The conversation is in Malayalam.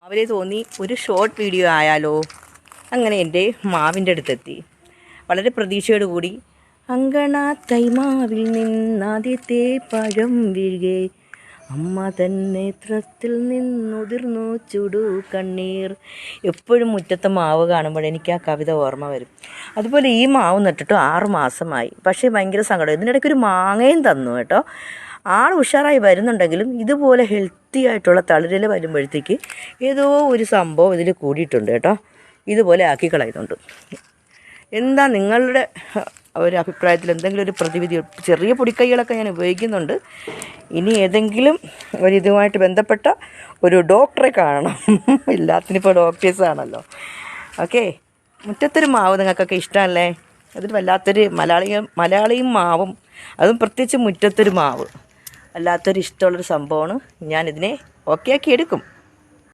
അവരെ തോന്നി ഒരു ഷോർട്ട് വീഡിയോ ആയാലോ. അങ്ങനെ എൻ്റെ മാവിൻ്റെ അടുത്തെത്തി. വളരെ പ്രതീക്ഷയോടുകൂടി അങ്കണ തൈമാവിൽ നിന്നാദ്യത്തെ പഴം വീഴുകെ അമ്മ തൻ നേത്രത്തിൽ നിന്നുതിർന്നു ചുടു കണ്ണീർ. എപ്പോഴും മുറ്റത്തെ മാവ് കാണുമ്പോൾ എനിക്ക് ആ കവിത ഓർമ്മ വരും. അതുപോലെ ഈ മാവ് നട്ടിട്ട് 6 മാസമായി. പക്ഷേ ഭയങ്കര സങ്കടം. ഇതിനിടയ്ക്ക് ഒരു മാങ്ങയും തന്നു കേട്ടോ. ആൾ ഉഷാറായി വരുന്നുണ്ടെങ്കിലും ഇതുപോലെ ഹെൽത്തി ആയിട്ടുള്ള തളിരില വരുമ്പോഴത്തേക്ക് ഏതോ ഒരു സംഭവം ഇതിൽ കൂടിയിട്ടുണ്ട് കേട്ടോ. ഇതുപോലെ ആക്കി കളയുന്നുണ്ട്. എന്താ നിങ്ങളുടെ ഒരു അഭിപ്രായത്തിൽ എന്തെങ്കിലും ഒരു പ്രതിവിധി? ചെറിയ പൊടിക്കൈകളൊക്കെ ഞാൻ ഉപയോഗിക്കുന്നുണ്ട്. ഇനി ഏതെങ്കിലും ഇതുമായിട്ട് ബന്ധപ്പെട്ട ഒരു ഡോക്ടറെ കാണണം. എല്ലാത്തിനിപ്പോൾ ഡോക്ടേഴ്സാണല്ലോ. ഓക്കെ, മുറ്റത്തൊരു മാവ് നിങ്ങൾക്കൊക്കെ ഇഷ്ടമല്ലേ? അതൊരു വല്ലാത്തൊരു മലയാളിയും മാവും, അതും പ്രത്യേകിച്ച് മുറ്റത്തൊരു മാവ് വല്ലാത്തൊരു ഇഷ്ടമുള്ളൊരു സംഭവമാണ്. ഞാനിതിനെ ഓക്കെ ആക്കി എടുക്കും.